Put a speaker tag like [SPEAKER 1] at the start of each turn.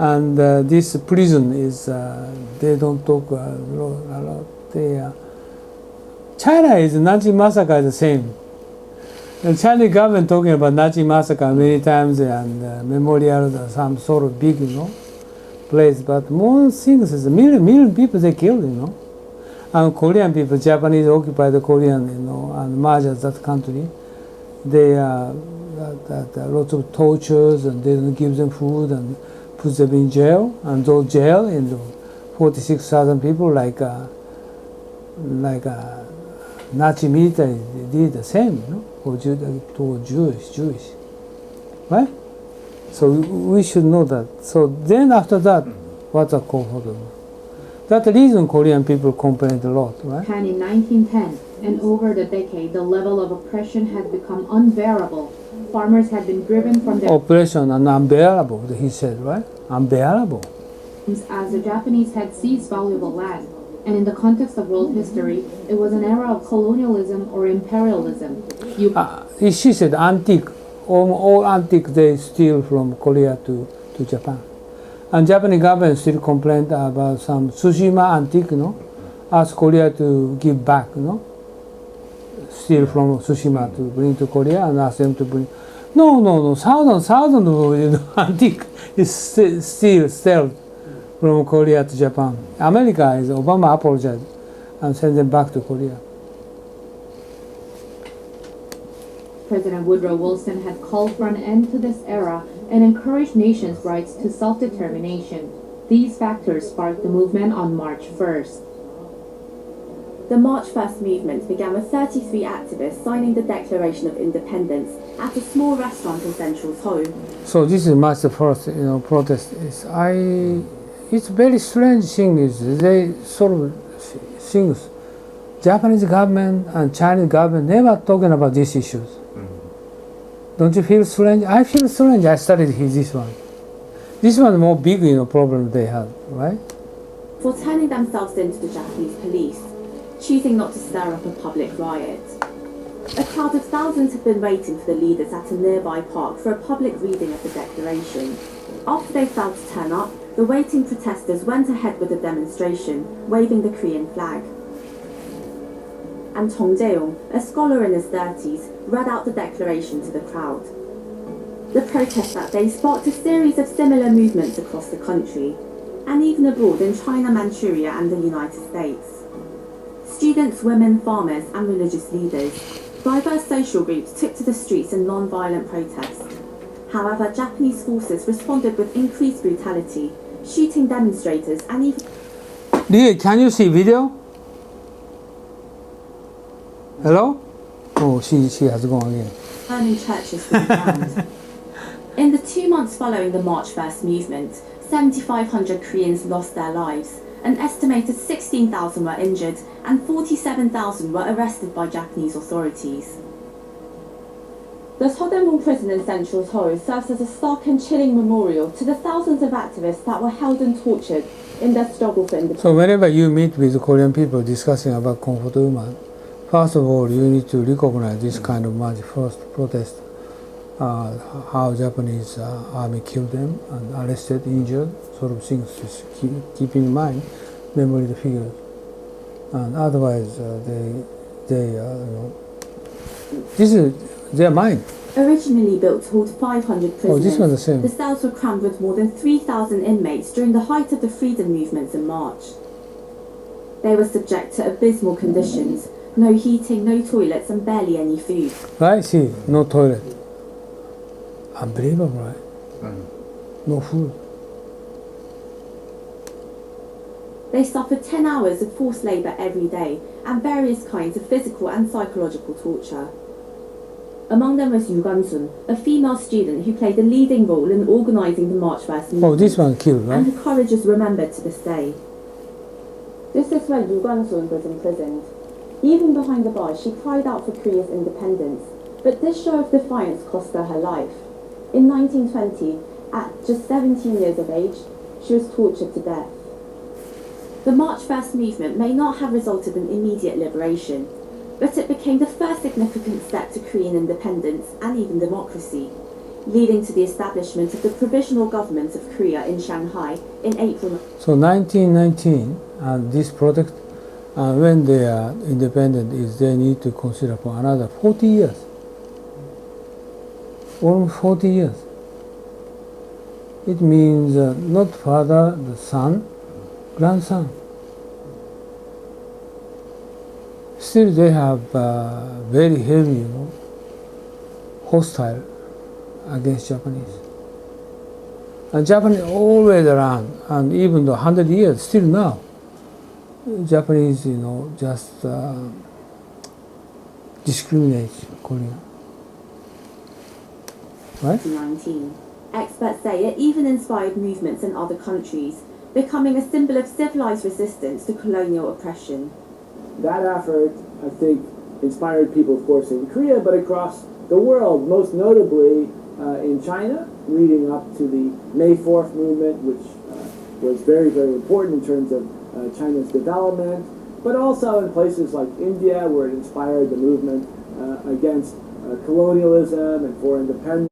[SPEAKER 1] And this prison is, they don't talk a lot. China is Nazi massacre is the same. The Chinese government talking about Nazi massacre many times and memorials or some sort of big, place. But more things is million people they killed, And Korean people, Japanese occupy the Korean, and merge that country. They lots of tortures and they don't give them food and put them in jail. And those jail in 46,000 people like Nazi military did the same, for Jewish, right? So we should know that. So then after that, what's a comfort? That's the reason Korean people complained a lot, right?
[SPEAKER 2] And in 1910, and over the decade, the level of oppression had become unbearable. Farmers had been driven from their
[SPEAKER 1] oppression and unbearable, he said, right? Unbearable.
[SPEAKER 2] As the Japanese had seized valuable land. And in the context of world history, it was an era of colonialism or imperialism.
[SPEAKER 1] She said antique, all antique they steal from Korea to Japan. And Japanese government still complained about some Tsushima antique, ask Korea to give back, steal from Tsushima to bring to Korea and ask them to bring. No, thousand of antique is still from Korea to Japan. America is Obama apologized and sent them back to Korea.
[SPEAKER 2] President Woodrow Wilson had called for an end to this era and encouraged nations' rights to self-determination. These factors sparked the movement on March 1st.
[SPEAKER 3] The March 1st movement began with 33 activists signing the Declaration of Independence at a small restaurant in Central Seoul.
[SPEAKER 1] So this is March 1st, protest. It's very strange thing is they sort of things. Japanese government and Chinese government never talking about these issues. Don't you feel strange? I feel strange. I studied this one. This one is more big, problem they have, right?
[SPEAKER 3] For turning themselves into the Japanese police, choosing not to stir up a public riot. A crowd of thousands had been waiting for the leaders at a nearby park for a public reading of the declaration. After they failed to turn up, the waiting protesters went ahead with the demonstration, waving the Korean flag. And Tong Jae-yong, a scholar in his 30s, read out the declaration to the crowd. The protest that day sparked a series of similar movements across the country, and even abroad in China, Manchuria and the United States. Students, women, farmers and religious leaders, diverse social groups took to the streets in non-violent protest. However, Japanese forces responded with increased brutality, shooting demonstrators and even...
[SPEAKER 1] Lee, can you see video? Hello? Oh, she has gone again.
[SPEAKER 3] Burning churches were burned. In the 2 months following the March 1st movement, 7,500 Koreans lost their lives, an estimated 16,000 were injured, and 47,000 were arrested by Japanese authorities. The Sodemon prison in Central Seoul serves as a stark and chilling memorial to the thousands of activists that were held and tortured in their struggle for independence.
[SPEAKER 1] So whenever you meet with Korean people discussing about Comfort Woman, first of all, you need to recognize this kind of March 1st protest, how Japanese army killed them and arrested, injured, sort of things to keep in mind, memory the figures. And otherwise, this is their mind.
[SPEAKER 3] Originally built to hold 500 prisoners,
[SPEAKER 1] this one's the same.
[SPEAKER 3] The cells were crammed with more than 3,000 inmates during the height of the freedom movements in March. They were subject to abysmal conditions, no heating, no toilets and barely any food.
[SPEAKER 1] Right, see, no toilet. Unbelievable, right? No food.
[SPEAKER 3] They suffered 10 hours of forced labour every day and various kinds of physical and psychological torture. Among them was Yu Gun-sun, a female student who played a leading role in organising the March 1st movement.
[SPEAKER 1] Oh, this one killed, right?
[SPEAKER 3] And her courage is remembered to this day. This is where Yu Gun-sun was imprisoned. Even behind the bars, she cried out for Korea's independence, but this show of defiance cost her life. In 1920, at just 17 years of age, she was tortured to death. The March 1st movement may not have resulted in immediate liberation, but it became the first significant step to Korean independence and even democracy. leading to the establishment of the Provisional Government of Korea in Shanghai in April.
[SPEAKER 1] So 1919, and this product, when they are independent, is they need to consider for another 40 years. Almost 40 years. It means not father, the son, grandson. Still they have very heavy, hostile against Japanese. And Japanese always around, and even though 100 years, still now, Japanese, just discriminate Korea. Right?
[SPEAKER 3] 1919. Experts say it even inspired movements in other countries, becoming a symbol of civilized resistance to colonial oppression.
[SPEAKER 4] That effort, I think, inspired people, of course, in Korea, but across the world, most notably in China, leading up to the May 4th movement, which was very, very important in terms of China's development, but also in places like India, where it inspired the movement against colonialism and for independence.